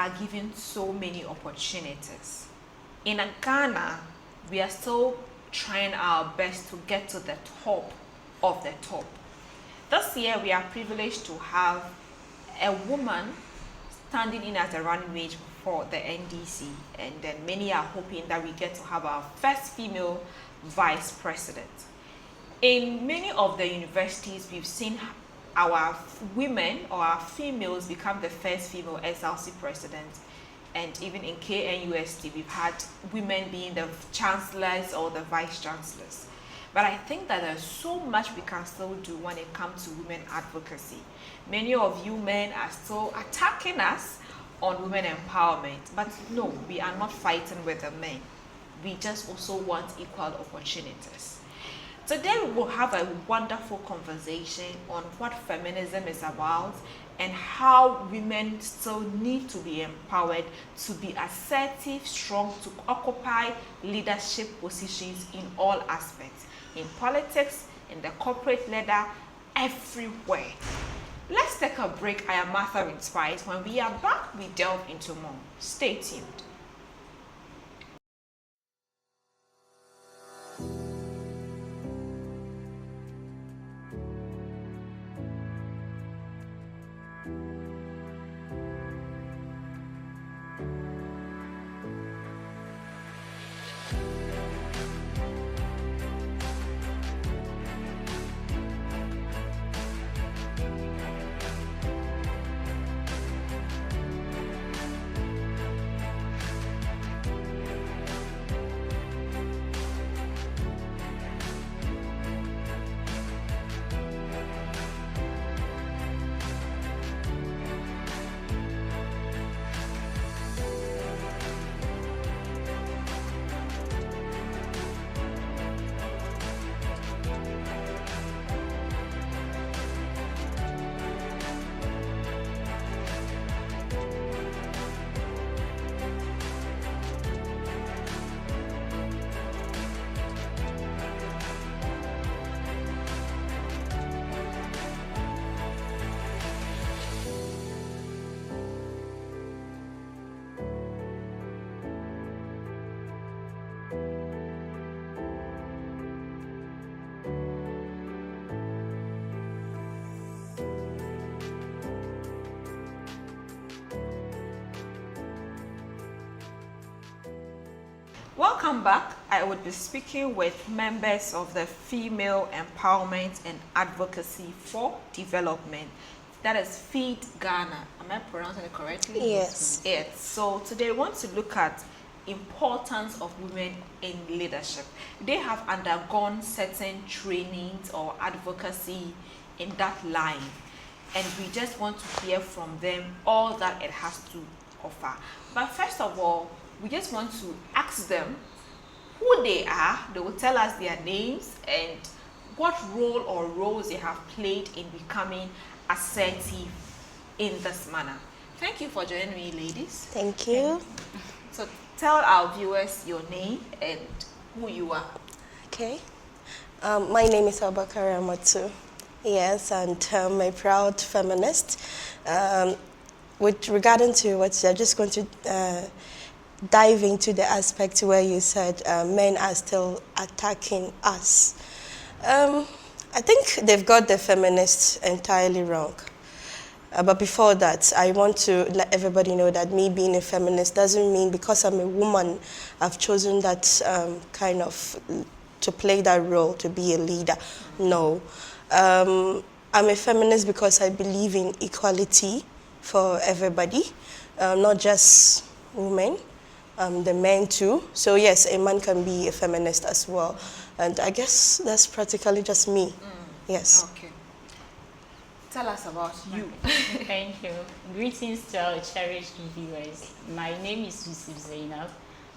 are given so many opportunities. In Ghana, we are still trying our best to get to the top of the top. This year, we are privileged to have a woman standing in as a running mate for the NDC, and then many are hoping that we get to have our first female vice president. In many of the universities, we've seen our women or our females become the first female SLC president. And even in KNUST, we've had women being the chancellors or the vice chancellors. But I think that there's so much we can still do when it comes to women advocacy. Many of you men are still attacking us on women empowerment, but no, we are not fighting with the men. We just also want equal opportunities. Today we will have a wonderful conversation on what feminism is about and how women still need to be empowered to be assertive, strong, to occupy leadership positions in all aspects, in politics, in the corporate ladder, everywhere. Let's take a break. I am Martha Inspired. When we are back, we delve into more. Stay tuned. Welcome back. I would be speaking with members of the Female Empowerment and Advocacy for Development. That is Feed Ghana. Am I pronouncing it correctly? Yes. Yes. So today we want to look at importance of women in leadership. They have undergone certain trainings or advocacy in that line, and we just want to hear from them all that it has to offer. But first of all, we just want to ask them who they are. They will tell us their names and what role or roles they have played in becoming assertive in this manner. Thank you for joining me, ladies. Thank you. So tell our viewers your name and who you are. Okay. My name is Abakari Amatu. Yes, and I'm a proud feminist. With regarding to what you're just going to dive into the aspect where you said men are still attacking us. I think they've got the feminists entirely wrong. But before that, I want to let everybody know that me being a feminist doesn't mean because I'm a woman, I've chosen that kind of to play that role, to be a leader. No. I'm a feminist because I believe in equality for everybody, not just women. The men too. So yes, a man can be a feminist as well. And I guess that's practically just me. Yes. Okay. Tell us about you. Thank you. Greetings to our cherished viewers. My name is Yusuf Zainab,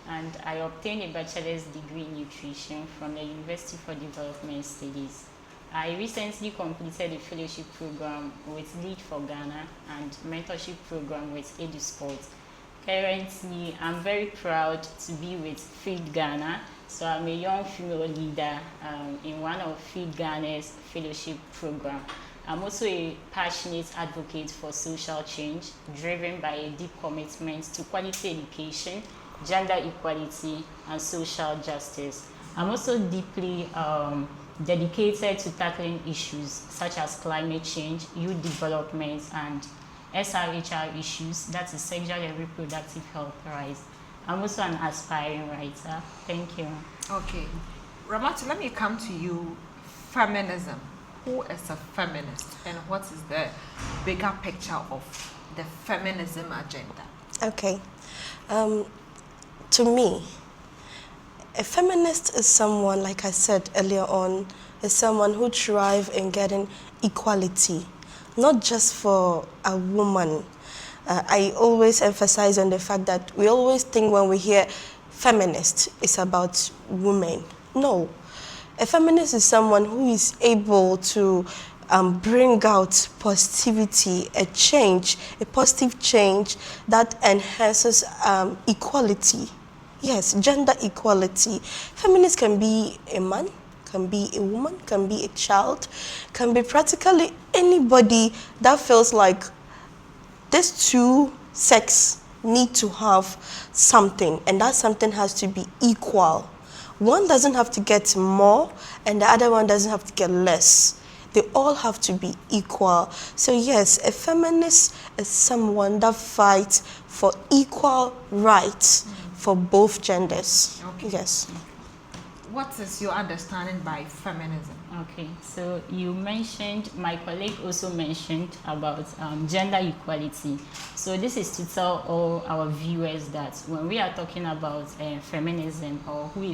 and I obtained a bachelor's degree in nutrition from the University for Development Studies. I recently completed a fellowship program with Lead for Ghana and mentorship program with EduSport. Currently, I'm very proud to be with Feed Ghana. So I'm a young female leader in one of Feed Ghana's fellowship program. I'm also a passionate advocate for social change, driven by a deep commitment to quality education, gender equality, and social justice. I'm also deeply dedicated to tackling issues such as climate change, youth development, and SRHR issues, that is sexual and reproductive health rights. I'm also an aspiring writer. Thank you. Okay. Ramatu, let me come to you. Feminism. Who is a feminist and what is the bigger picture of the feminism agenda? Okay. To me, a feminist is someone, like I said earlier on, is someone who thrives in getting equality, not just for a woman. I always emphasize on the fact that we always think when we hear feminist, it's about women. No. A feminist is someone who is able to bring out positivity, a positive change that enhances equality. Yes, gender equality. Feminist can be a man, can be a woman, can be a child, can be practically anybody that feels like these two sexes need to have something, and that something has to be equal. One doesn't have to get more, and the other one doesn't have to get less. They all have to be equal. So yes, a feminist is someone that fights for equal rights for both genders. Okay. Yes. What is your understanding by feminism? Okay, so you mentioned, my colleague also mentioned about gender equality. So this is to tell all our viewers that when we are talking about feminism or who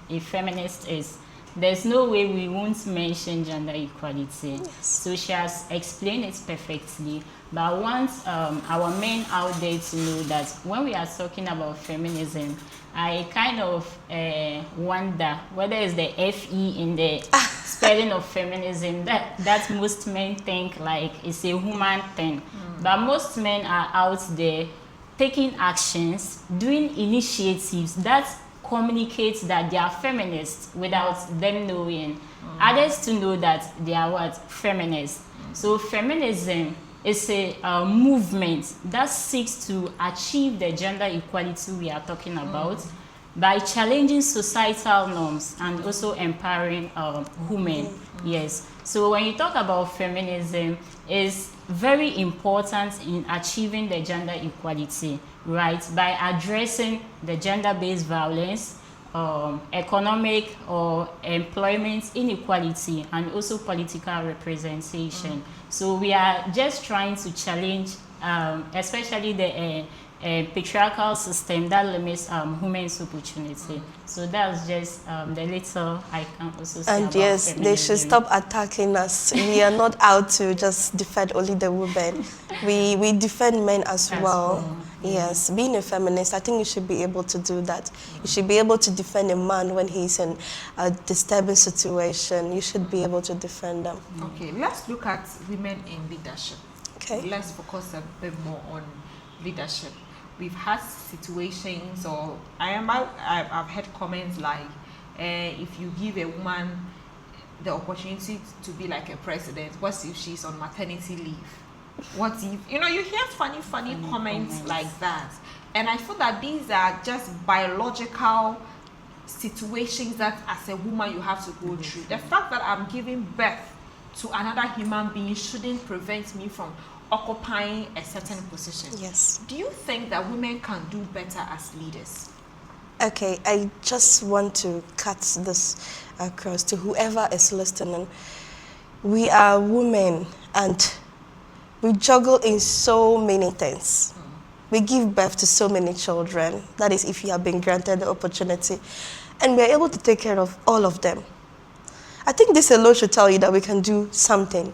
a feminist is, there's no way we won't mention gender equality. Yes. So she has explained it perfectly. But I want our men out there to know that when we are talking about feminism, I kind of wonder whether it's the FE in the spelling of feminism that most men think like it's a human thing. But most men are out there taking actions, doing initiatives that communicate that they are feminists without them knowing. Others to know that they are what? Feminists. So feminism is a movement that seeks to achieve the gender equality we are talking about by challenging societal norms and also empowering women. Yes. So when you talk about feminism, it's very important in achieving the gender equality, right? By addressing the gender-based violence, economic or employment inequality, and also political representation. So we are just trying to challenge, especially the patriarchal system that limits women's opportunity. So that's just the little I can also say And about yes, they feminism. should stop attacking us. We are not out to just defend only the women. We defend men as well. Yes, being a feminist, I think you should be able to do that. You should be able to defend a man when he's in a disturbing situation. You should be able to defend them. Okay, let's look at women in leadership. Okay. Let's focus a bit more on leadership. We've had situations, or I've heard comments like, if you give a woman the opportunity to be like a president, what if she's on maternity leave? What if, you hear funny comments like that. And I feel that these are just biological situations that as a woman you have to go through. The fact that I'm giving birth to another human being shouldn't prevent me from occupying a certain position. Yes. Do you think that women can do better as leaders? Okay, I just want to cut this across to whoever is listening. We are women and we juggle in so many things. We give birth to so many children. That is if you have been granted the opportunity. And we are able to take care of all of them. I think this alone should tell you that we can do something.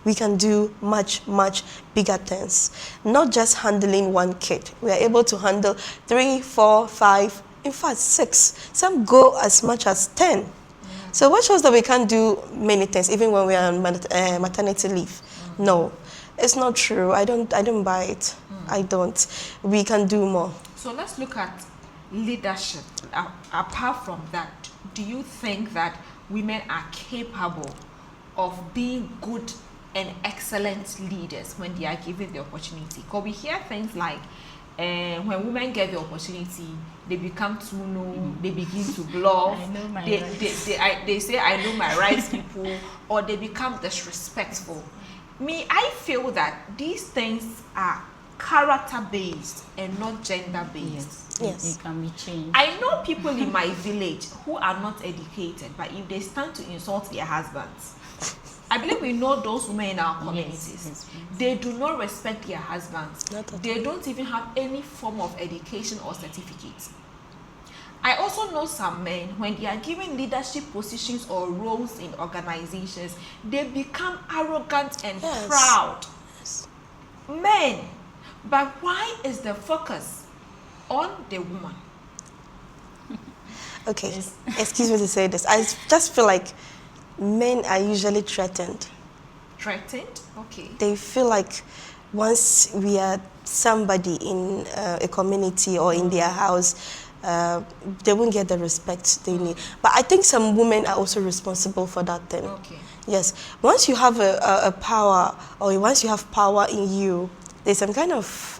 We can do much, much bigger things. Not just handling one kid. We are able to handle 3, 4, 5, in fact 6. Some go as much as 10. So what shows that we can't do many things even when we are on maternity leave? No, it's not true. I don't buy it. I don't. We can do more. So let's look at leadership. Apart from that, do you think that women are capable of being good and excellent leaders when they are given the opportunity. Because we hear things like, when women get the opportunity, they become too know, they begin to bluff, I know my they, rights. they say, I know my rights, people, or they become disrespectful. Me, I feel that these things are character-based and not gender-based. Yes. It can be changed. I know people in my village who are not educated, but if they stand to insult their husbands, I believe we know those women in our communities. Yes, They do not respect their husbands. Not at They don't even have any form of education or certificate. I also know some men, when they are given leadership positions or roles in organizations, they become arrogant and Yes. proud. Yes. Men, but why is the focus on the woman? Okay, Yes. excuse me to say this. I just feel like men are usually threatened. Threatened? Okay. They feel like once we are somebody in a community or in their house, they won't get the respect they need. But I think some women are also responsible for that thing. Okay. Yes. Once you have a power, or once you have power in you, there's some kind of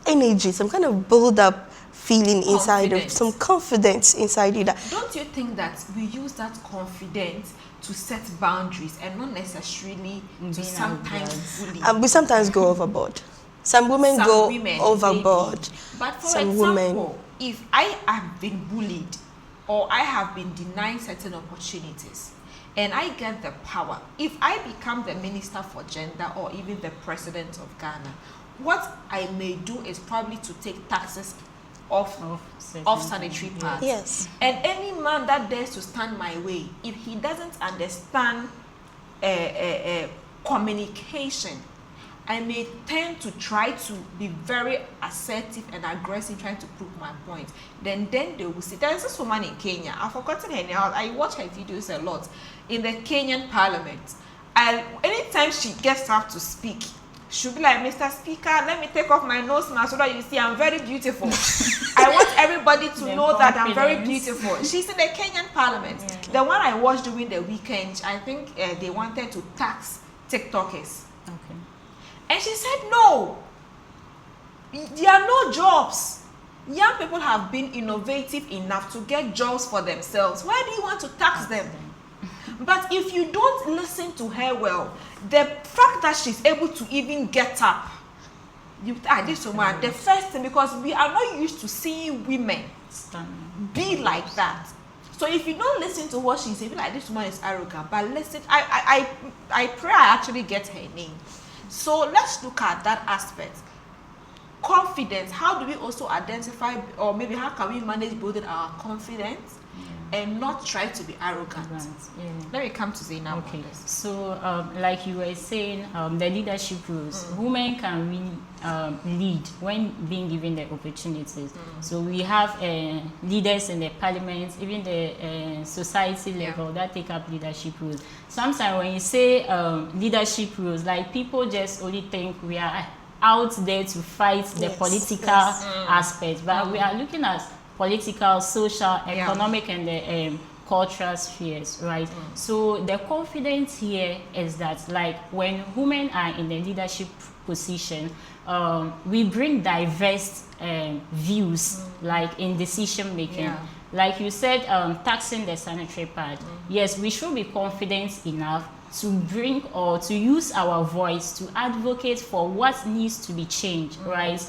energy, some kind of build-up feeling inside of, Confidence. some confidence inside you that Don't you think that we use that confidence to set boundaries and not necessarily to Being sometimes arrogant. bully? we sometimes go overboard. Some women Some go women, overboard. maybe. But for Some example, women- if I have been bullied or I have been denied certain opportunities and I get the power, if I become the minister for gender or even the president of Ghana, what I may do is probably to take taxes off Of sanitary certain- pads. Yes. And any man that dares to stand my way, if he doesn't understand communication, I may tend to try to be very assertive and aggressive, trying to prove my point. Then they will see. There is this woman in Kenya. I've forgotten her name. I watch her videos a lot in the Kenyan Parliament. And anytime she gets up to speak, she'll be like, Mr. Speaker, let me take off my nose mask so that you see I'm very beautiful. I want everybody to The know that I'm very confidence. beautiful. She's in the Kenyan Parliament. Yeah. The one I watched during the weekend, I think they wanted to tax TikTokers. Okay. And she said, no, there are no jobs. Young people have been innovative enough to get jobs for themselves. Why do you want to tax them? But if you don't listen to her well, the fact that she's able to even get up, this woman, the first thing, because we are not used to seeing women Stand. be like that. So if you don't listen to what she says, be like, this woman is arrogant. But listen, I pray I actually get her name. So let's look at that aspect. Confidence. How do we also identify, or maybe how can we manage building our confidence and not try to be arrogant? Yeah. Let me come to Zainab Okay, on this. so like you were saying, the leadership roles, women can really lead when being given the opportunities. So we have leaders in the parliament, even the society level that take up leadership roles. Sometimes when you say leadership roles, like people just only think we are out there to fight the Yes, political yes. aspect, but we are looking at political, social, economic, and the cultural spheres, right? So the confidence here is that, like, when women are in the leadership position, we bring diverse views, like in decision making. Yeah. Like you said, taxing the sanitary pad. Yes, we should be confident enough to bring or to use our voice to advocate for what needs to be changed, right?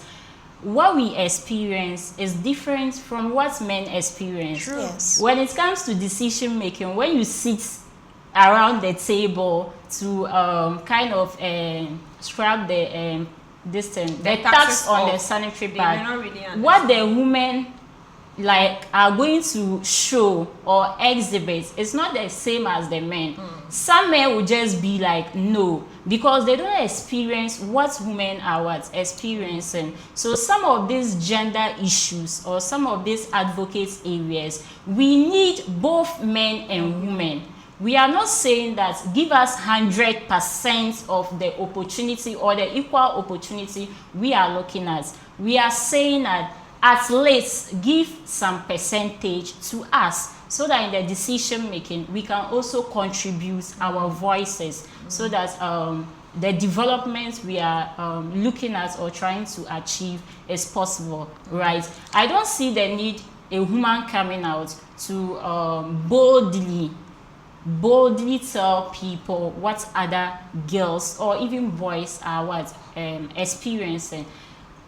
What we experience is different from what men experience. True. Yes. When it comes to decision making, when you sit around the table to kind of scrap the this thing, the tax taxes on the off, sanitary they pad, may not really understand. what the women like are going to show or exhibit is not the same as the men. Some men will just be like no, because they don't experience what women are experiencing. So some of these gender issues or some of these advocates areas, we need both men and women. We are not saying that give us 100% of the opportunity or the equal opportunity we are looking at. We are saying that at least give some percentage to us so that in the decision making we can also contribute our voices, so that the development we are looking at or trying to achieve is possible, right? I don't see the need a woman coming out to boldly tell people what other girls or even boys are experiencing.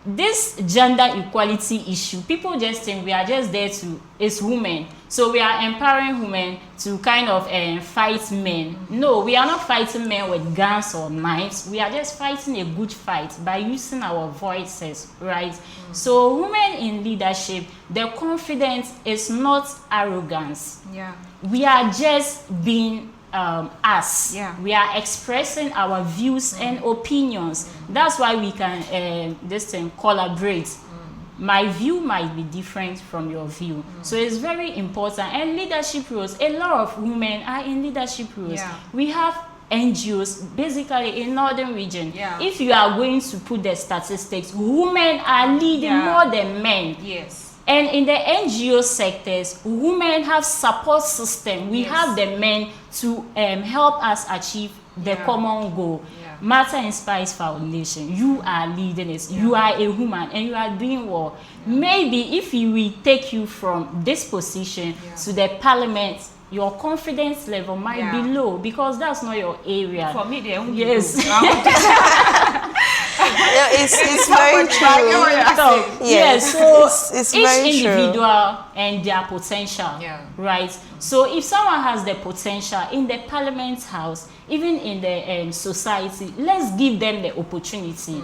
This gender equality issue, people just think we are just there to, it's women, so we are empowering women to kind of fight men. No, we are not fighting men with guns or knives. We are just fighting a good fight by using our voices, right? So women in leadership, their confidence is not arrogance. Yeah. We are just being us. Yeah. We are expressing our views and opinions. That's why we can collaborate. My view might be different from your view, so it's very important. And leadership roles, a lot of women are in leadership roles. Yeah. We have NGOs basically in northern region. Yeah. If you are going to put the statistics, women are leading more than men. Yes. And in the NGO sectors, women have support system. We have the men to help us achieve the common goal. Yeah. Matter Inspires Foundation, you are leading it. You are a woman and you are doing well. Maybe if we take you from this position to the parliament, your confidence level might be low because that's not your area. For me, they only yes. Yeah, it's very true. Yes, so it's each very individual and their potential, right? So if someone has the potential in the parliament house, even in the society, let's give them the opportunity.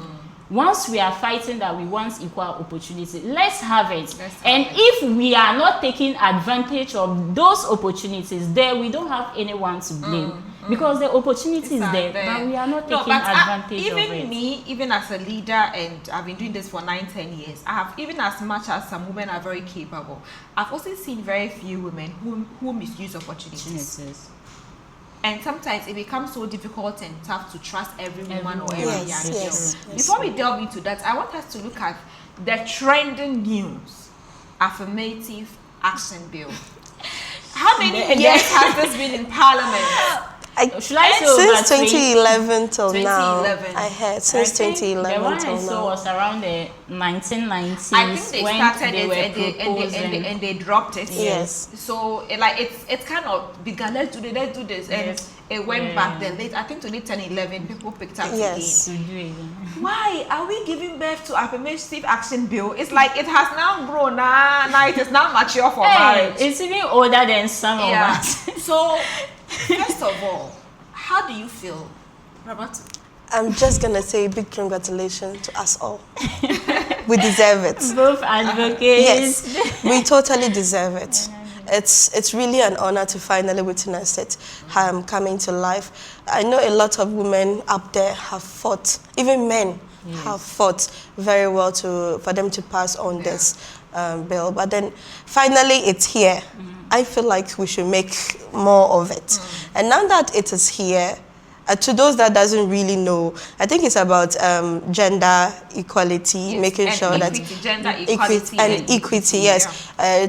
Once we are fighting that we want equal opportunity, let's have it. If we are not taking advantage of those opportunities, there we don't have anyone to blame. Because the opportunity is there, but we are not taking advantage of it. Even me, even as a leader, and I've been doing this for 9-10 years, I have, even as much as some women are very capable, I've also seen very few women who misuse opportunities. And sometimes it becomes so difficult and tough to trust every woman or every young girl. Before we delve into that, I want us to look at the trending news affirmative action bill. How many years has this been in Parliament? Since 2011 till now. I heard since 2011 the one till I saw now. was around the 1990s. I think they started it and they dropped it. Yes. So it kind of began. Let's do this, and it went back. Then late, I think 2010-11, people picked up again. Why are we giving birth to affirmative action bill? It's like it has now grown. Now it is now mature for marriage. It's even older than some of us. So. First of all, how do you feel, Robert? I'm just gonna say big congratulations to us all. We deserve it. Both advocates. Yes, we totally deserve it. It's really an honor to finally witness it coming to life. I know a lot of women up there have fought, even men have fought very well for them to pass on this bill. But then finally it's here. I feel like we should make more of it. And now that it is here, to those that doesn't really know, I think it's about gender equality, making sure that gender equality and equity,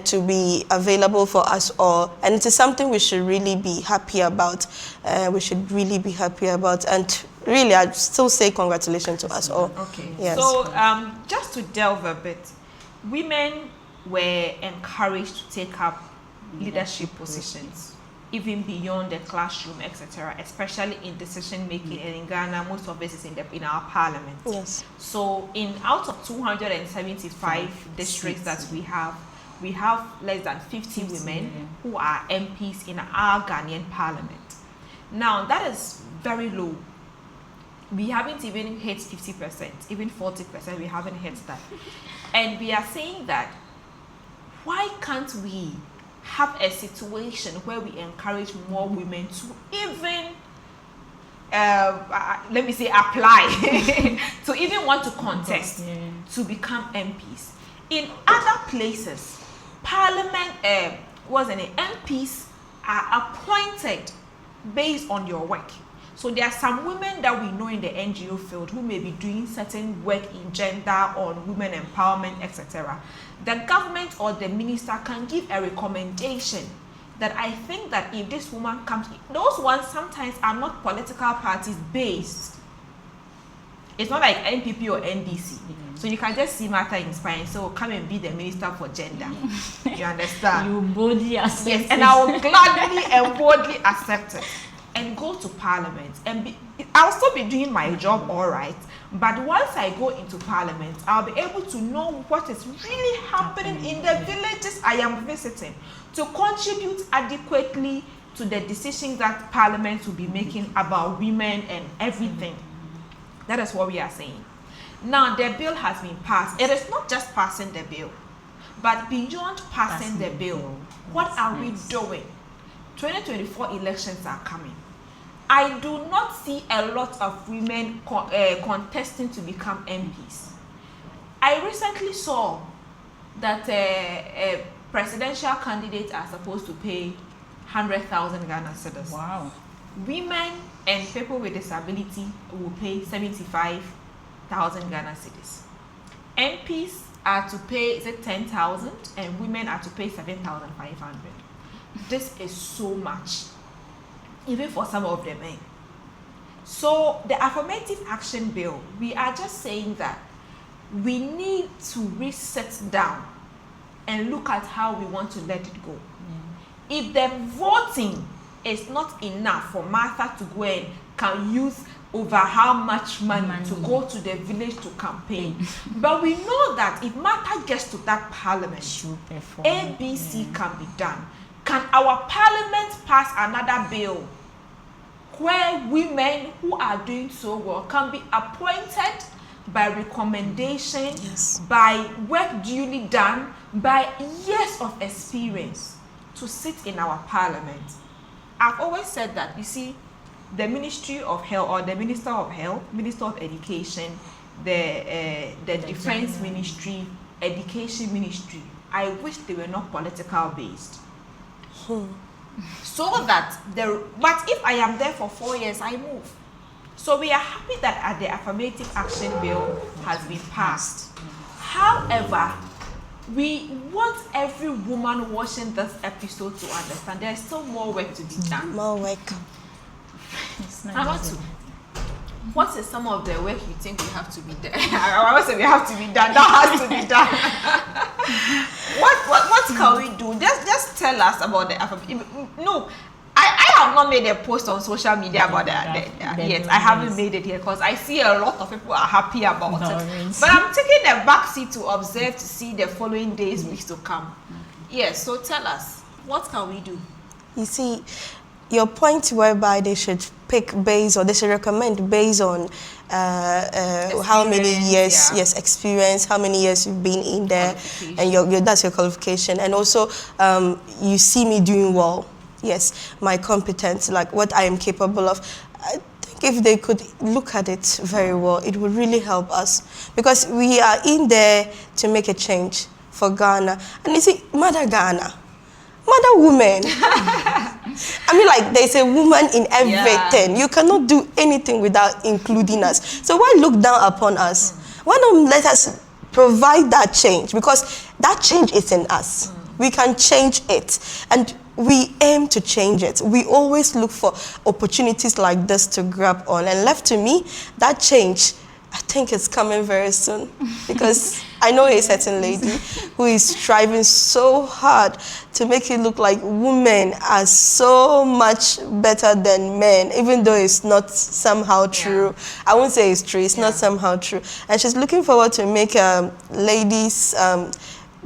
to be available for us all. And it is something we should really be happy about. We should really be happy about. And really, I'd still say congratulations to us all. Okay. Yes. So just to delve a bit, women were encouraged to take up leadership positions, even beyond the classroom, etc., especially in decision making. And in Ghana, most of this is in our parliament. Yes. So out of 275 districts that we have less than 50 women who are MPs in our Ghanaian parliament. Now that is very low. We haven't even hit 50%, even 40%. We haven't hit that, and we are saying that why can't we have a situation where we encourage more women to even, let me say, apply, to even want to contest, to become MPs. In other places, Parliament, MPs are appointed based on your work. So there are some women that we know in the NGO field who may be doing certain work in gender, on women empowerment, etc. The government or the minister can give a recommendation that I think that if this woman comes, those ones sometimes are not political parties based. It's not like NPP or NDC. So you can just see Martha inspiring. So come and be the minister for gender. You understand? You boldly accept Yes, it. and I will gladly and boldly accept it and go to parliament and be. I'll still be doing my job, all right. But once I go into parliament, I'll be able to know what is really happening in the villages I am visiting, to contribute adequately to the decisions that parliament will be making about women and everything. That is what we are saying. Now, the bill has been passed. It is not just passing the bill, but beyond passing the bill, what are we doing? 2024 elections are coming. I do not see a lot of women contesting to become MPs. I recently saw that presidential candidates are supposed to pay 100,000 Ghana cedis. Wow. Women and people with disability will pay 75,000 Ghana cedis. MPs are to pay 10,000 and women are to pay 7,500. This is so much, even for some of the men. So the affirmative action bill, we are just saying that we need to reset down and look at how we want to let it go. If the voting is not enough for Martha to go and can use over how much money to go to the village to campaign. But we know that if Martha gets to that parliament, ABC can be done. Can our parliament pass another bill where women who are doing so well can be appointed by recommendation, by work duly done, by years of experience to sit in our parliament? I've always said that, you see, the Ministry of Health or the Minister of Health, Minister of Education, the Defense Ministry, Education Ministry, I wish they were not political based. So that but if I am there for 4 years, I move. So we are happy that the affirmative action bill has been passed. However, we want every woman watching this episode to understand there's still more work to be done. More work. I want to. What is some of the work you think we have to be done? I want to say we have to be done. That has to be done. What can we do? Just tell us about the affirmative. No, I have not made a post on social media about that yet. I haven't made it yet because I see a lot of people are happy about it. But I'm taking a back seat to observe to see the following days, weeks to come. Yes, so tell us, what can we do? You see, your point whereby they should pick based or they should recommend based on how many years experience, how many years you've been in there, and your that's your qualification, and also you see me doing well. Yes, my competence, like what I am capable of. I think if they could look at it very well, it would really help us, because we are in there to make a change for Ghana. And you see, Mother Ghana, Mother Woman. I mean, like, there's a woman in everything. Yeah. You cannot do anything without including us. So why look down upon us? Why don't let us provide that change? Because that change is in us. We can change it. And we aim to change it. We always look for opportunities like this to grab on. And left to me, that change, I think it's coming very soon, because I know a certain lady who is striving so hard to make it look like women are so much better than men, even though it's not somehow true. I won't say it's true, it's not somehow true. And she's looking forward to make ladies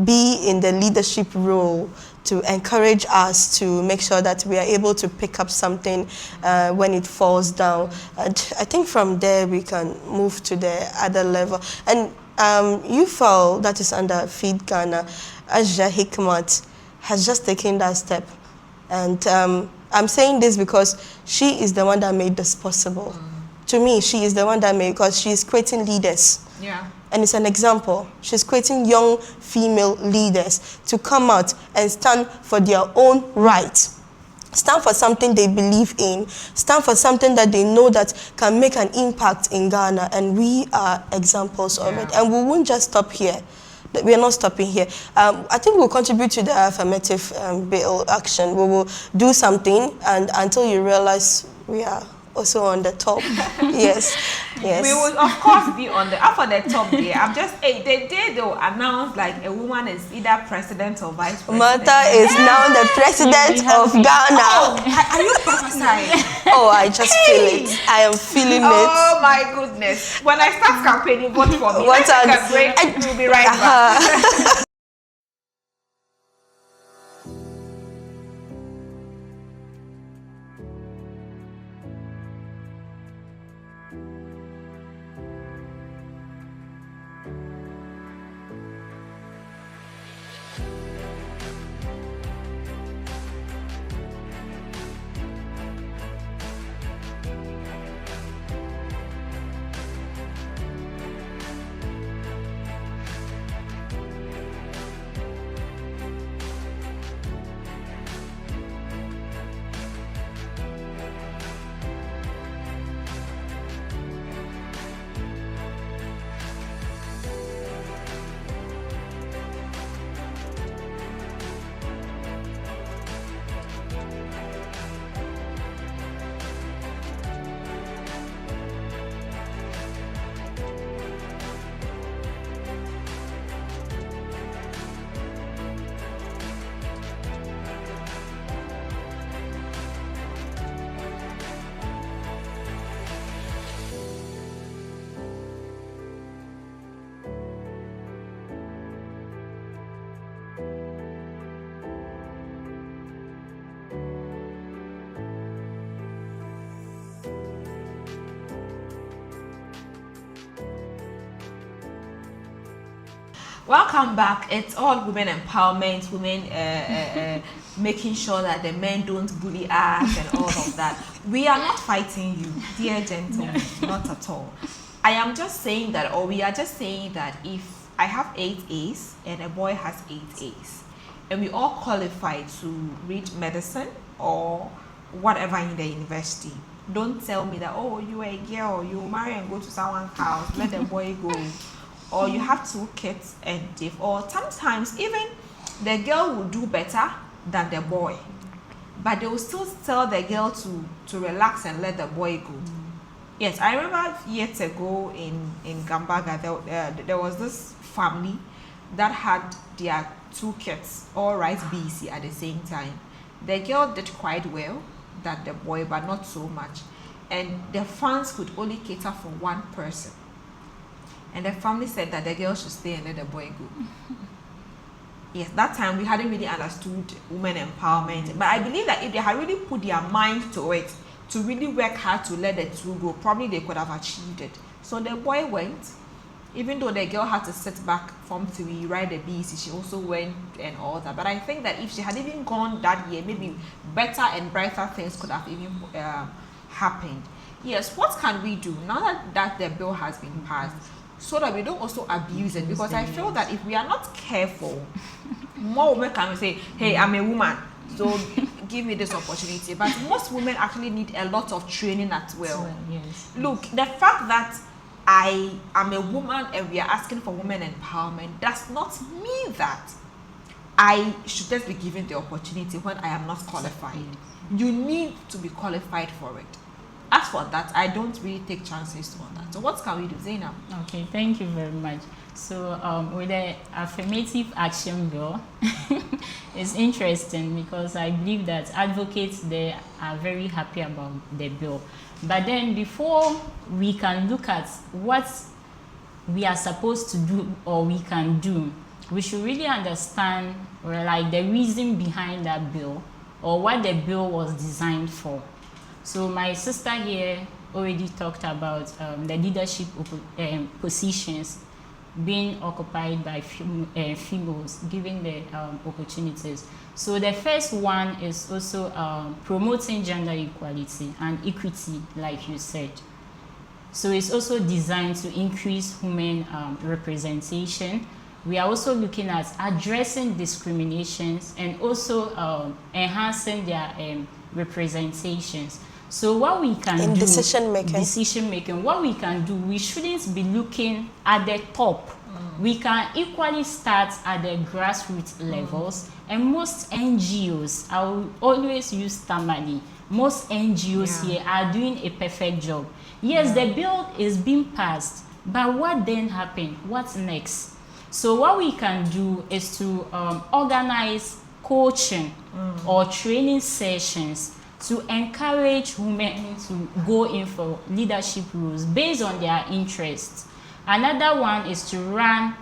be in the leadership role, to encourage us to make sure that we are able to pick up something when it falls down. And I think from there we can move to the other level. And UFAL, that is under Feed Ghana, Aja Hikmat, has just taken that step. And I'm saying this because she is the one that made this possible. To me, she is the one that made, because she is creating leaders. Yeah. And it's an example. She's creating young female leaders to come out and stand for their own rights. Stand for something they believe in. Stand for something that they know that can make an impact in Ghana. And we are examples of it. And we won't just stop here. We are not stopping here. I think we'll contribute to the affirmative bill action. We will do something, and until you realize we are also on the top. Yes, yes. We will of course be on the up on the top there. I'm just the day they will announce like a woman is either president or vice president. Martha is now the president of Ghana. Oh, are you prophesying? Oh, I just feel it. I am feeling it. Oh my goodness. When I start campaigning, vote for me. What Let's take a break. We'll be right back. Welcome back. It's all women empowerment, women making sure that the men don't bully us and all of that. We are not fighting you, dear gentlemen, not at all. I am just saying that, or we are just saying that if I have 8 A's and a boy has 8 A's, and we all qualify to read medicine or whatever in the university, don't tell me that, oh, you are a girl, you marry and go to someone's house, let the boy go. Or you have 2 kids and or sometimes even the girl will do better than the boy, but they will still tell the girl to relax and let the boy go. Yes, I remember years ago in Gambaga, there was this family that had their 2 kids all right BC at the same time. The girl did quite well than the boy, but not so much, and the funds could only cater for 1 person. And the family said that the girl should stay and let the boy go. Yes, that time we hadn't really understood women empowerment. But I believe that if they had really put their mind to it, to really work hard to let the 2 go, probably they could have achieved it. So the boy went, even though the girl had to sit back from 3, write the BC, she also went and all that. But I think that if she had even gone that year, maybe better and brighter things could have even happened. Yes, what can we do now that the bill has been passed, so that we don't also abuse it? Because I feel that if we are not careful, more women can say, hey, I'm a woman, so give me this opportunity. But most women actually need a lot of training as well. Yes. Look, the fact that I am a woman and we are asking for women empowerment does not mean that I should just be given the opportunity when I am not qualified. You need to be qualified for it. As for that, I don't really take chances on that. So what can we do, Zainab? Okay, thank you very much. So with the affirmative action bill, it's interesting because I believe that advocates there are very happy about the bill. But then before we can look at what we are supposed to do or we can do, we should really understand like the reason behind that bill or what the bill was designed for. So my sister here already talked about the leadership positions being occupied by females, giving the opportunities. So the first one is also promoting gender equality and equity, like you said. So it's also designed to increase women representation. We are also looking at addressing discriminations and also enhancing their representations. So what we can do decision making, what we can do, we shouldn't be looking at the top We can equally start at the grassroots levels, and most NGOs, I will always use Tamale, most NGOs here are doing a perfect job. Yes, the bill is being passed, but what then happened? What's next? So what we can do is to organize coaching or training sessions to encourage women to go in for leadership roles based on their interests. Another one is to run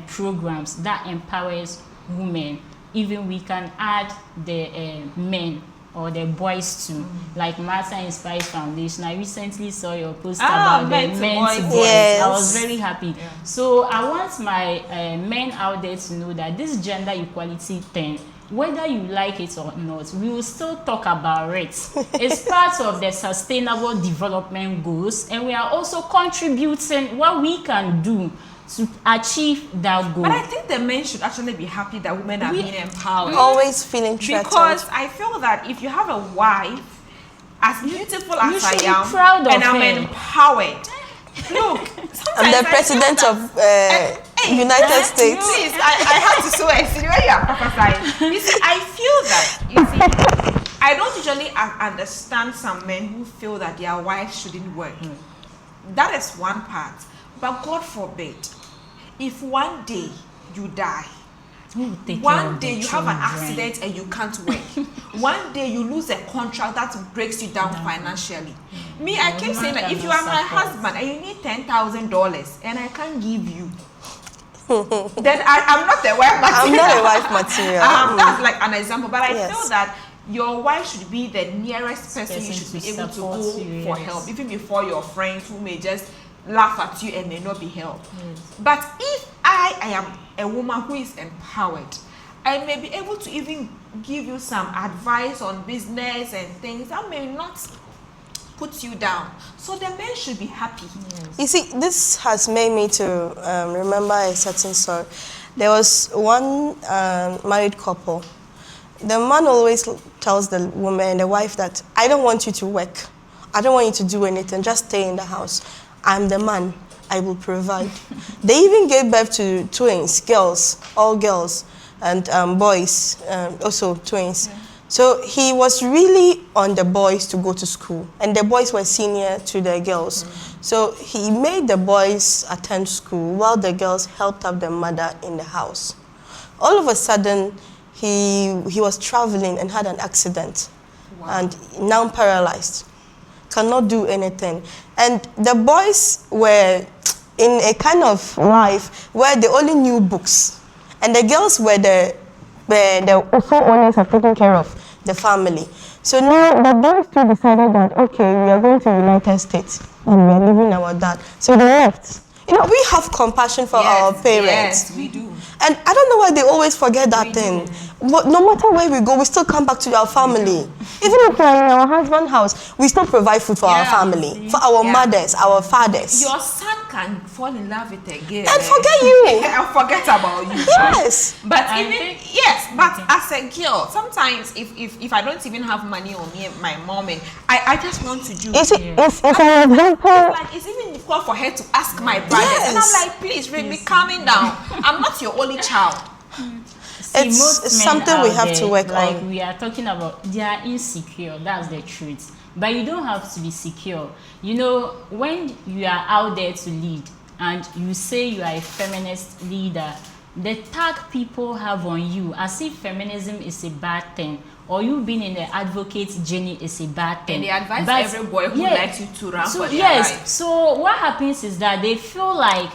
programs that empowers women. Even we can add the men or the boys too, like Martha Inspires Foundation. I recently saw your post about the men to boys. Yes. I was very happy. So I want my men out there to know that this gender equality thing, whether you like it or not, we will still talk about it. It's part of the sustainable development goals, and we are also contributing what we can do to achieve that goal. But I think the men should actually be happy that women are being empowered. Always feeling threatened. Because I feel that if you have a wife as beautiful as I should be am, proud of and I'm her. empowered, look, I'm the president of United States. Please, I have to show a scene where you are prophesying. You see, I feel that, you see, I don't usually understand some men who feel that their wives shouldn't work. That is one part. But God forbid, if one day you die, one day you have an accident and you can't work, one day you lose a contract that breaks you down financially. Me, I keep saying that if you are my husband and you need $10,000 and I can't give you, then I'm not the wife material. I'm not a wife material. That's like an example, but I Yes. feel that your wife should be the nearest person you should be able to support go you, for yes. help, even before your friends who may just laugh at you and may not be helped. But if I am a woman who is empowered, I may be able to even give you some advice on business and things that may not put you down. So the men should be happy. You see, this has made me to remember a certain story. There was one married couple. The man always tells the woman, the wife, that I don't want you to work. I don't want you to do anything. Just stay in the house. I'm the man. I will provide. They even gave birth to twins, girls, all girls, and boys, also twins. So he was really on the boys to go to school, and the boys were senior to the girls. So he made the boys attend school while the girls helped out their mother in the house. All of a sudden, he was traveling and had an accident, and now paralyzed, cannot do anything. And the boys were in a kind of life where they only knew books, and the girls were the owners are taking care of the family. So now the boys too decided that, okay, we are going to United States and we are leaving our dad. So they left. You know, we have compassion for our parents. Yes, we do. And I don't know why they always forget that thing. But no matter where we go, we still come back to our family. Even if we're in our husband's house, we still provide food for our family, for our mothers, our fathers. Your son can fall in love with a girl And forget you. and forget about you. Yes. But I even think- but as a girl, sometimes if I don't even have money on me and my mom, and I just want to do. You see, it's an example. Like it's even difficult for her to ask my brothers, and I'm Yes. like, please, really, calming down. I'm not your only child. See, It's most men something we out have there, to work like on. we are talking about, they are insecure. That's the truth. But you don't have to be secure. You know, when you are out there to lead and you say you are a feminist leader, the tag people have on you as if feminism is a bad thing, or you being in the advocate journey is a bad thing. And they advise But- every boy who yeah, likes you to run so for their yes, life. so what happens is that they feel like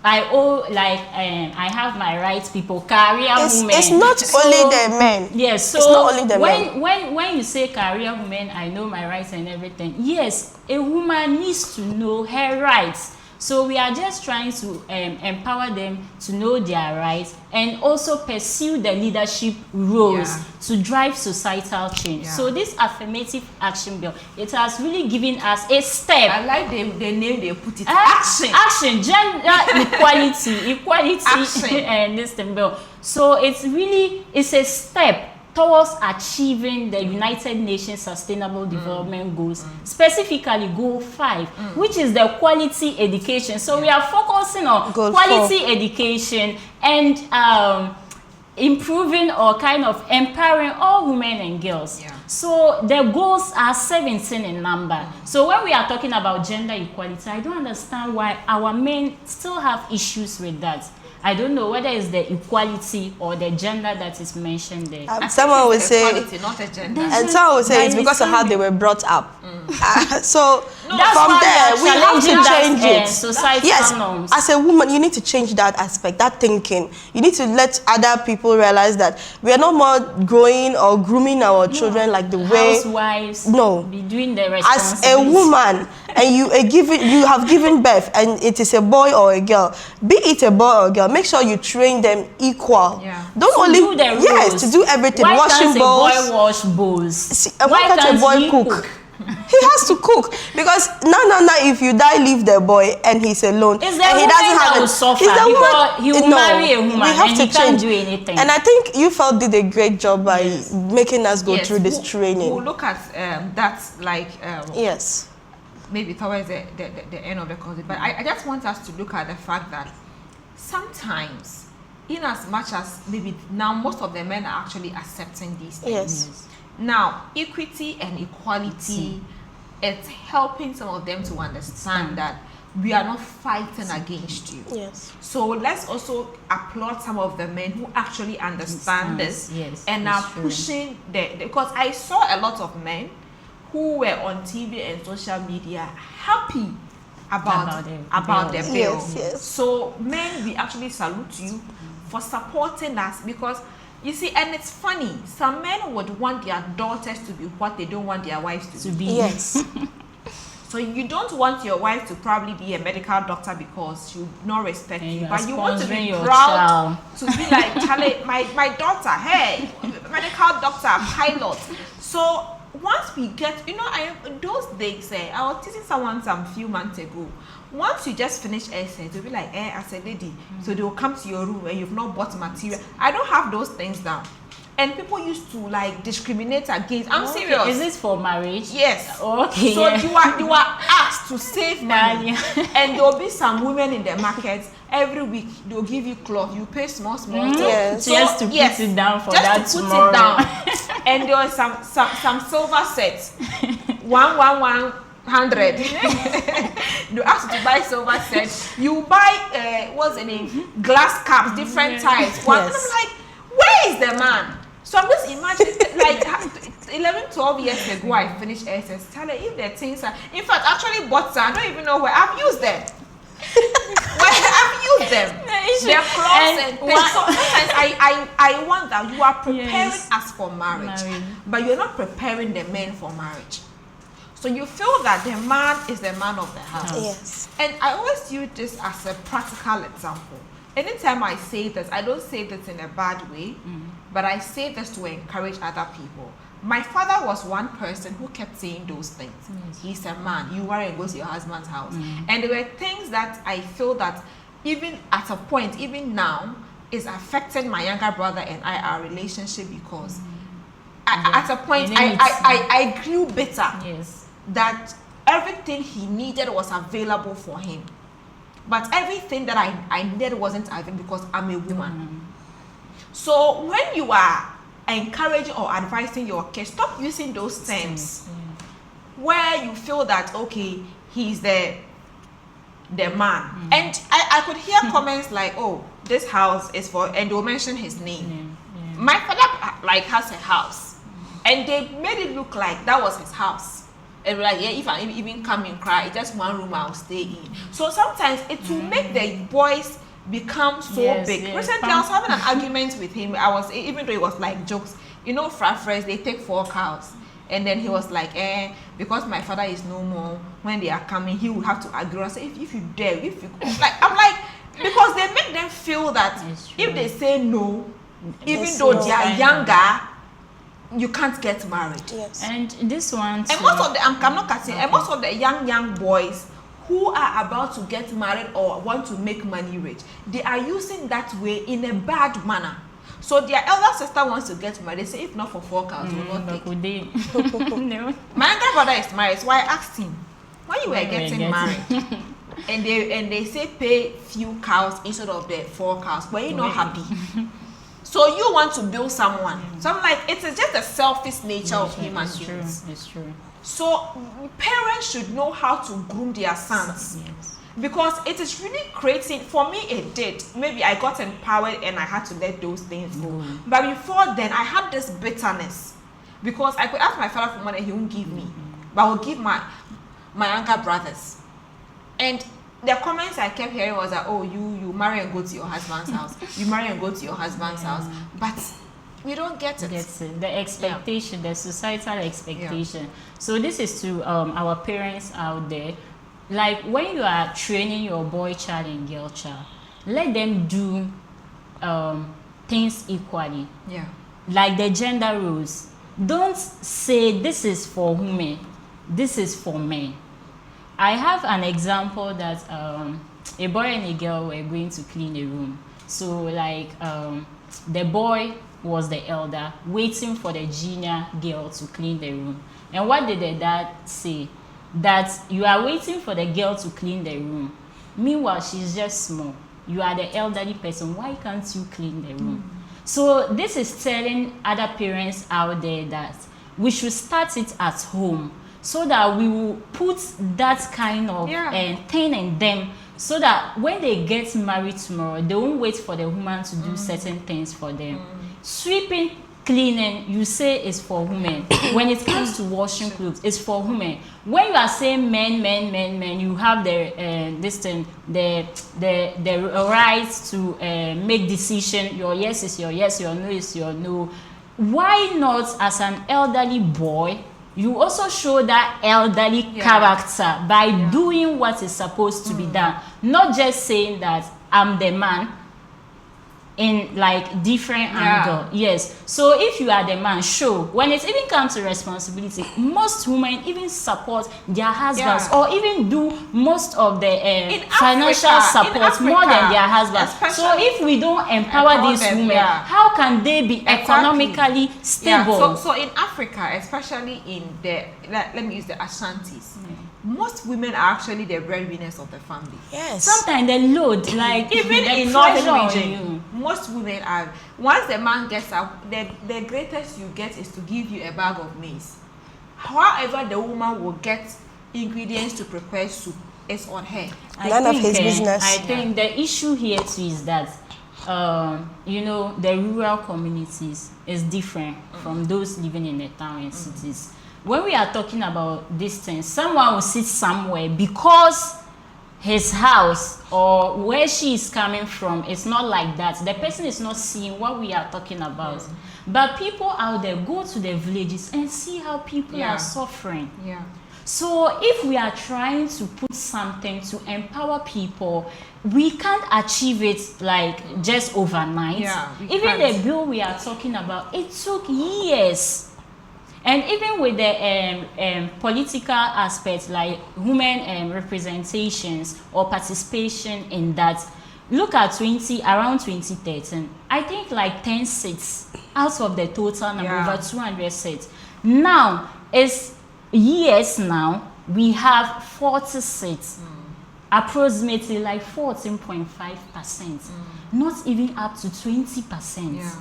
I have my rights, people, career women. It's not So- only the men. Yes, so It's not only the men. when you say career women, I know my rights and everything. Yes, a woman needs to know her rights. So we are just trying to empower them to know their rights and also pursue the leadership roles to drive societal change. Yeah. So this affirmative action bill, it has really given us a step. I like the name they put it. Action, gender equality, Action. and this thing bill. So it's a step towards achieving the United Nations Sustainable Development Goals, specifically Goal 5, which is the quality education. So we are focusing on Goal quality education and improving or kind of empowering all women and girls. Yeah. So the goals are 17 in number. So when we are talking about gender equality, I don't understand why our men still have issues with that. I don't know whether it's the equality or the gender that is mentioned there. Someone would say, equality, not a gender. and someone would say it's because of how they were brought up. So That's from why there, we we are have to challenging change that, it. societal Yes, norms. as a woman, you need to change that aspect, that thinking. You need to let other people realize that we are not more growing or grooming our children like the way. Housewives No. be doing the As responsibilities. a woman, and you have given birth, and it is a boy or a girl, be it a boy or a girl, make sure you train them equal. Yeah. Don't To only do the roles. yes, to do everything. Why Washing can't bowls. a boy wash bowls? See, and why can't a can't boy he cook? He has to cook, because now, if you die, leave the boy and he's alone, It's the and he woman doesn't that have will it. suffer It's the because he will no, marry a woman we have and to he can't change. do anything. And I think you felt did a great job by making us go Yes, through this we'll training. look at that like Yes. maybe towards the end of the course. But I just want us to look at the fact that sometimes, in as much as maybe now most of the men are actually accepting these things. Yes. Now, equity and equality, it's helping some of them to understand that we are not fighting against you. Yes. So let's also applaud some of the men who actually understand this Yes, and that's are true. pushing because I saw a lot of men who were on TV and social media happy about About the the bill. Yes, yes. So men, we actually salute you for supporting us, because you see, and it's funny, some men would want their daughters to be what they don't want their wives to To be. be Yes. So you don't want your wife to probably be a medical doctor because she would not respect And you, you but are you want to sponsoring be your proud child. to be like, Charlie, my daughter, hey, medical doctor, pilot. So once we get, those days, I was teaching someone some few months ago. Once you just finish essay, they'll be like, as a lady, so they will come to your room and you've not bought material. I don't have those things down. And people used to like discriminate against. I'm Okay, serious. Is this for marriage? Yes. Okay. So yeah. you are asked to save money, Yeah. and there will be some women in the market every week. They'll give you cloth. You pay small. Yes. Just to put it down for just that to put tomorrow. it down. And there are some silver sets. 100. You ask to buy silver sets. You buy what's the name? Glass cups, different types. One. And Yes. I'm like, where is the man? So I'm just imagining, like 11, 12 years ago, I finished SS. Tell her if the things are, in fact, I actually bought some. I don't even know where I've used them. Where I've used them. They're clothes and things. So sometimes I wonder, you are preparing Yes. us for marriage, Marriage. but you're not preparing the men for marriage. So you feel that the man is the man of the house. Yes. And I always use this as a practical example. Anytime I say this, I don't say this in a bad way, but I say this to encourage other people. My father was one person who kept saying those things. He's a man. You wear and go to your husband's house. And there were things that I feel that even at a point, even now, is affecting my younger brother and our relationship, because at a point I grew bitter. Yes. That everything he needed was available for him, but everything that I needed wasn't available because I'm a woman. So when you are encouraging or advising your kids, stop using those terms where you feel that, okay, he's the man. And I could hear comments like, oh, this house is for, and they'll mention his name. My father like has a house, and they made it look like that was his house. And we're like, yeah, if I even come and cry, it's just one room I'll stay in. So sometimes it will make the boys become so big. Yes. Recently, I was having an argument with him. Even though it was like jokes, Frafres, they take 4 cows. And then he was like, because my father is no more, when they are coming, he will have to agree. I say, if you dare, if you like, I'm like, because they make them feel that if they say no, even though they are younger, you can't get married. Yes. And this one too. And most of the I'm not cutting. And most of the young boys who are about to get married or want to make money rich, they are using that way in a bad manner. So their elder sister wants to get married. They say, if not for 4 cows, we'll not take. Could they? No. My younger brother is married, so I asked him, when you were When you were getting married, and they say pay few cows instead of the 4 cows, were you not happy? So you want to build someone. So I'm like, it is just the selfish nature of human beings. It's true. So parents should know how to groom their sons. Yes. Because it is really creating, for me it did. Maybe I got empowered and I had to let those things go. But before then, I had this bitterness. Because I could ask my father for money, he won't give me. But I will give my younger brothers. And the comments I kept hearing was that, oh, you marry and go to your husband's house. You marry and go to your husband's house. But we don't get it. That's it. The expectation, the societal expectation. So this is to our parents out there. Like when you are training your boy child and girl child, let them do things equally. Yeah. Like the gender roles. Don't say this is for women, this is for men. I have an example that a boy and a girl were going to clean a room. So like the boy was the elder, waiting for the junior girl to clean the room. And what did the dad say? That you are waiting for the girl to clean the room. Meanwhile, she's just small. You are the elderly person. Why can't you clean the room? So this is telling other parents out there that we should start it at home, so that we will put that kind of thing in them, so that when they get married tomorrow, they won't wait for the woman to do certain things for them. Sweeping, cleaning, you say is for women. When it comes to washing clothes, it's for women. When you are saying men, you have the this thing, the right to make decision. Your yes is your yes, your no is your no. Why not, as an elderly boy, you also show that elderly character by doing what is supposed to be done, not just saying that I'm the man in like different angle. Yes. So if you are the man, show. When it even comes to responsibility, most women even support their husbands or even do most of the financial support more than their husbands. So if we don't empower these women, how can they be economically stable? So in Africa, especially in the, let me use the Ashantis, most women are actually the breadwinners of the family. Yes. Sometimes they load, like even in northern region, most women are. Once the man gets up, the greatest you get is to give you a bag of maize. However, the woman will get ingredients to prepare soup. It's on her. None of his business. I think the issue here too is that you know, the rural communities is different from those living in the town and cities. When we are talking about this thing, someone will sit somewhere because his house or where she is coming from is not like that. The person is not seeing what we are talking about. But people out there go to the villages and see how people are suffering. So if we are trying to put something to empower people, we can't achieve it like just overnight. Even the bill we are talking about, it took years. And even with the political aspects, like women representations or participation in that, look at around 2013, I think like 10 seats out of the total number, over 200 seats. Now, it's years now, we have 40 seats, approximately like 14.5%, not even up to 20%.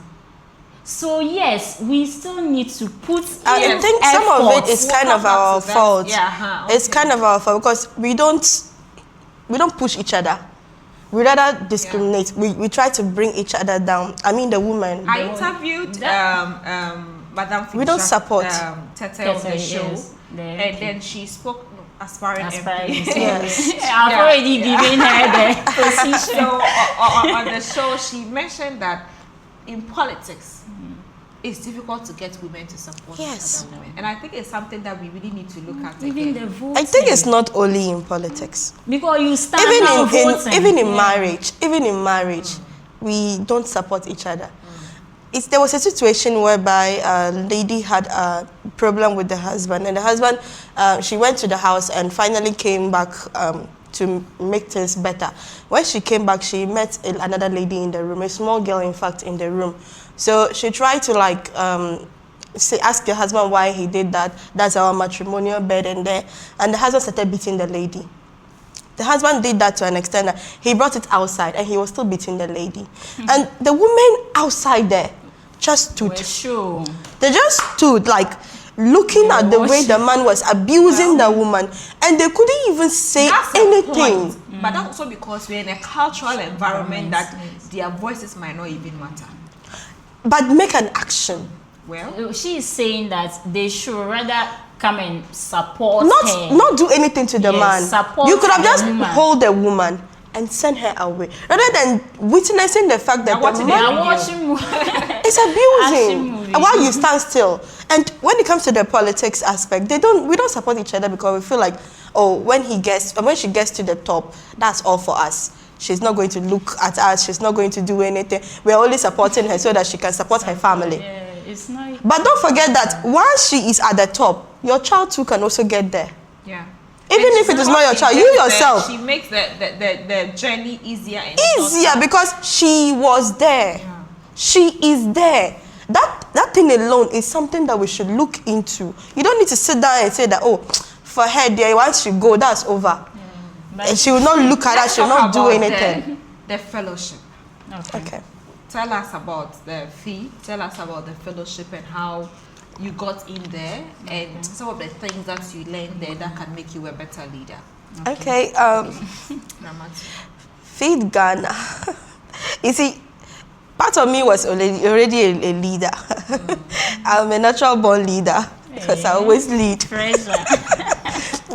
So yes, we still need to put I think some of it is kind of our fault. It's kind of our fault because we don't push each other. We rather discriminate. We try to bring each other down. I mean the woman. I interviewed Madam Fisher, we don't support Tete on the show, and then she spoke aspiring MP. Yes. I've already given her the position. So on the show, she mentioned that in politics, it's difficult to get women to support other women. And I think it's something that we really need to look at even again. the voting. I think it's not only in politics. Because you stand even in marriage, we don't support each other. There was a situation whereby a lady had a problem with the husband, and the husband, she went to the house and finally came back to make things better. When she came back, she met another lady in the room, a small girl, in fact, in the room. So she tried to like ask your husband why he did that. That's our matrimonial bed in there. And the husband started beating the lady. The husband did that to an extent that he brought it outside and he was still beating the lady. And the women outside there just stood. Well, sure. They just stood like looking at the way the man was abusing the woman, and they couldn't even say That's the anything. point. But that's also because we're in a cultural environment that their voices might not even matter. But make an action. Well, She is saying that they should rather come and support her. Not do anything to the Yes, man. support You could have the just woman. hold the woman and send her away, rather than witnessing the fact that watching the They man are watching movie. is Action abusing movie. while you stand still. And when it comes to the politics aspect, we don't support each other because we feel like, oh, when she gets to the top, that's all for us. She's not going to look at us. She's not going to do anything. We're only supporting her so that she can support her family. Yeah, it's not. But don't forget that once she is at the top, your child too can also get there. yeah. Even And if it is she not your gets child, you there, yourself. She makes the journey easier and Easier shorter. because she was there. Yeah. She is there. That thing alone is something that we should look into. You don't need to sit down and say that, oh, for her there, once she go, that's over. But And she will not look at Let's us, she will talk not do about anything. The fellowship. Okay. Tell us about the fee. Tell us about the fellowship and how you got in there and some of the things that you learned there that can make you a better leader. Okay. Ramatu. Feed Ghana. You see, part of me was already a leader. I'm a natural born leader because I always lead. pressure.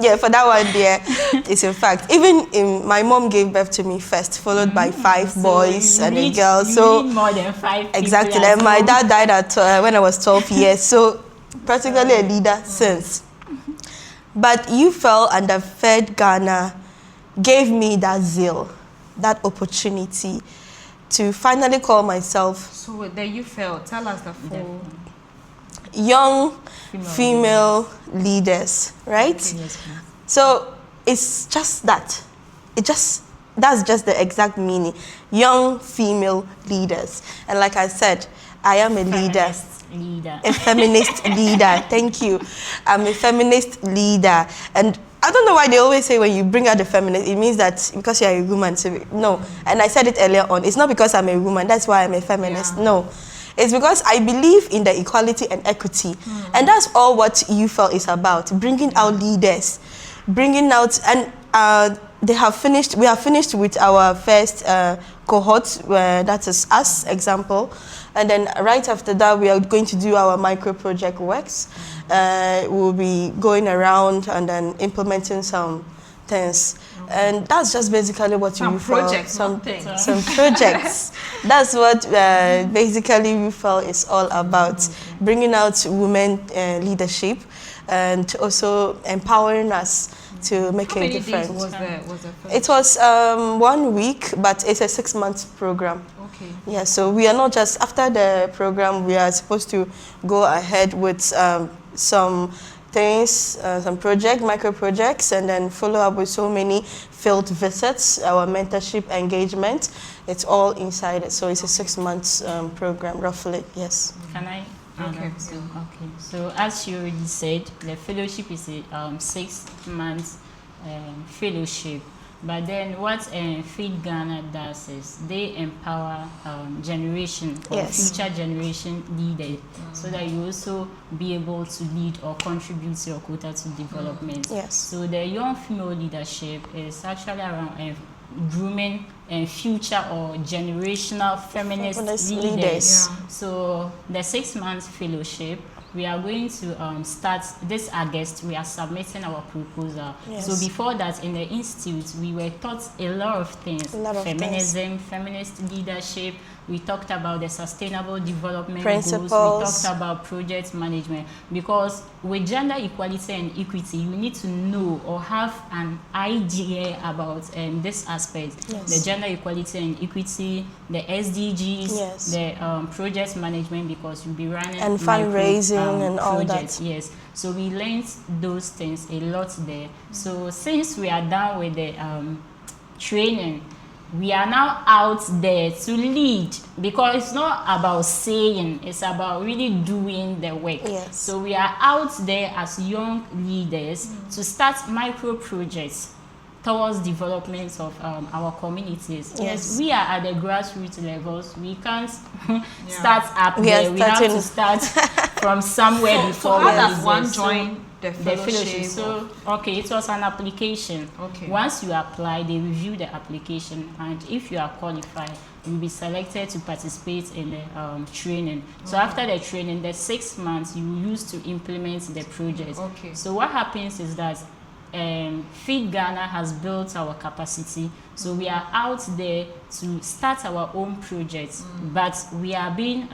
Yeah, for that one there, it's in fact. Even my mom gave birth to me first, followed by 5 boys you and a need- girl. you So need more than 5 people exactly, at and my home. dad died at when I was 12 years. So practically a leader since. But you fell under Fed Ghana, gave me that zeal, that opportunity to finally call myself So there you fell. Tell us the full. young female leaders, right? Yes, please. So it's just that. That's just the exact meaning. Young female leaders. And like I said, I am a leader. Feminist leader. A feminist leader. Thank you. I'm a feminist leader. And I don't know why they always say when you bring out the feminist, it means that because you're a woman. So no. And I said it earlier on. It's not because I'm a woman. That's why I'm a feminist. Yeah. No. It's because I believe in the equality and equity. And that's all what UFL is about. Bringing out leaders. Bringing out, and we have finished with our first cohort, that is us, example. And then right after that, we are going to do our micro project works. We'll be going around and then implementing some things. And that's just basically what Some you feel. projects, not things. Some projects. That's what basically UFL is all about. Bringing out women leadership and also empowering us to make How a many days difference. was the It was 1 week, but it's a 6-month program. Okay. Yeah, so we are not just, after the program, we are supposed to go ahead with some things, some micro projects, and then follow up with so many field visits, our mentorship engagement. It's all inside it. So it's a 6-month program, roughly, yes. Can I? Okay. Okay. So as you already said, the fellowship is a 6-month fellowship. But then what Feed Ghana does is they empower generation or Yes. future generation leaders so that you also be able to lead or contribute to your quota to development. Yes. So the young female leadership is actually around grooming future or generational feminist Feminist leaders. leaders. Yeah. So the 6-month fellowship, we are going to start this August. We are submitting our proposal. Yes. So before that, in the institute, we were taught a lot of things: A lot of feminism, feminist leadership. We talked about the sustainable development Principles. goals. We talked about project management. Because with gender equality and equity, you need to know or have an idea about this aspect: Yes. the gender equality and equity, the SDGs, Yes. the project management, because you'll be running And micro, fundraising and all that. projects. Yes. So we learned those things a lot there. So since we are done with the training, we are now out there to lead, because it's not about saying, it's about really doing the work. Yes. So we are out there as young leaders to start micro projects towards development of our communities. Yes, we are at the grassroots levels. We can't start up there. We have to start from somewhere before. So how does one join the fellowship? So, okay, it was an application. Okay. Once you apply, they review the application, and if you are qualified, you'll be selected to participate in the training. So after the training, the 6 months you use to implement the project. Okay. So what happens is that Feed Ghana has built our capacity, so we are out there to start our own projects, but we are being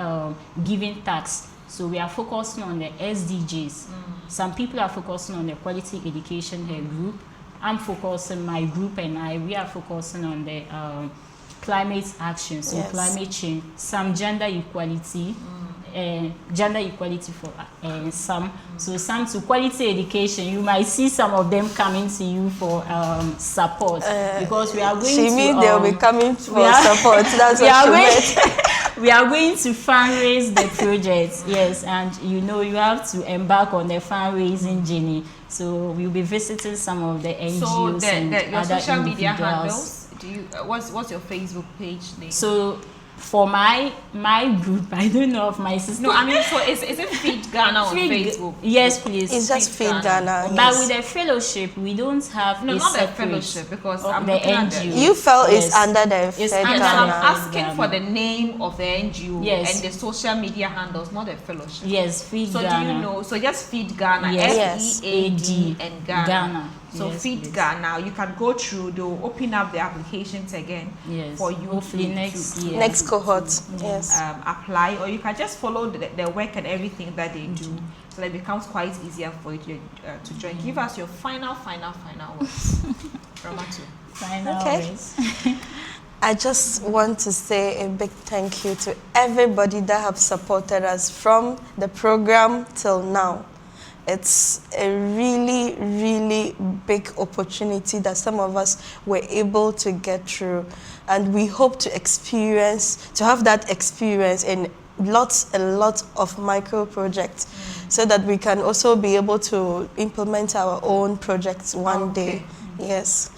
given tasks. So we are focusing on the SDGs. Some people are focusing on the quality education group. I'm focusing, my group and I, we are focusing on the climate action, so climate change, some gender equality, for some, so some to quality education. You might see some of them coming to you for support, because we are going she to. means they'll be coming for support. That's what she meant. We are going to fundraise the project, yes, and you know you have to embark on the fundraising journey. So we'll be visiting some of the NGOs and your other social media individuals. handles. Do you what's your Facebook page name? So for my group, I don't know of my sister. No, I mean, so is it Feed Ghana on Facebook? Yes, please. It's just Feed Ghana. But Yes. with the fellowship, we don't have No, a not the separate fellowship, because of I'm the looking at NGO. You felt Yes. it's under the It's Feed under And then I'm Ghana. asking for the name of the NGO Yes. and the social media handles, not the fellowship. Yes, Feed So Ghana. do you know? So just Feed Ghana, Yes. FEAD and Ghana. Ghana. So Yes, Feed please. Ghana, you can go through. They'll open up the applications again Yes. for you Hopefully to, next to, year. Next cohort. Yes. apply, or you can just follow the work and everything that they do, so that it becomes quite easier for you to join. Give us your final words. Ramatu. Final Okay. words. I just want to say a big thank you to everybody that have supported us from the program till now. It's a really, really big opportunity that some of us were able to get through. And we hope to have that experience in lots and lots of micro projects, so that we can also be able to implement our own projects one day. Yes.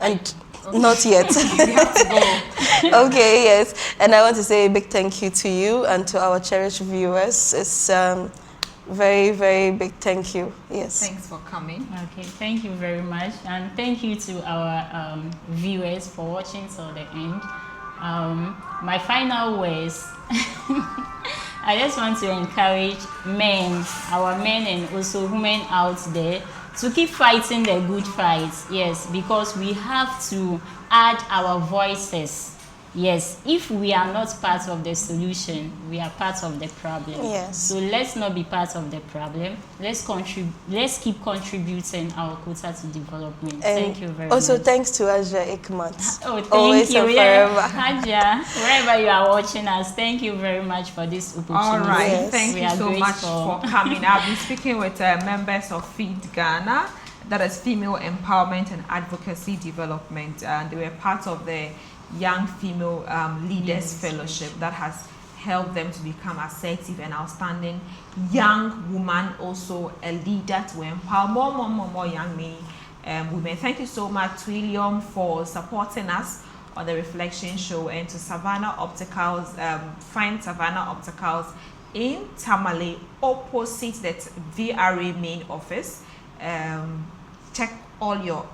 And not yet. You have to go. Okay, yes. And I want to say a big thank you to you and to our cherished viewers. It's very, very big thank you. Yes. Thanks for coming. Okay, thank you very much, and thank you to our viewers for watching till the end. My final words, I just want to encourage our men and also women out there, to keep fighting the good fight. Yes, because we have to add our voices. Yes, if we are not part of the solution, we are part of the problem. Yes. So let's not be part of the problem. Let's keep contributing our quota to development. And thank you very also much. thanks to Aja Ikmat. Oh, thank Always you. and Yeah. forever. Haja, wherever you are watching us, thank you very much for this opportunity. All right, Yes. thank We you are so much grateful. for coming. I'll be speaking with members of Feed Ghana, that is Female Empowerment and Advocacy Development, and they were part of the Young Female Leaders Fellowship that has helped them to become assertive and outstanding young woman, also a leader to empower more young women. Thank you so much, William, for supporting us on the Reflection Show, and to Savannah Opticals. Find Savannah Opticals in Tamale, opposite that VRA main office. Check all your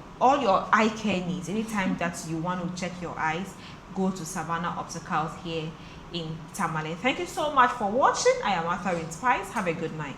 eye care needs. Anytime that you want to check your eyes, go to Savannah Opticals here in Tamale. Thank you so much for watching. I am Arthur Spice. Have a good night.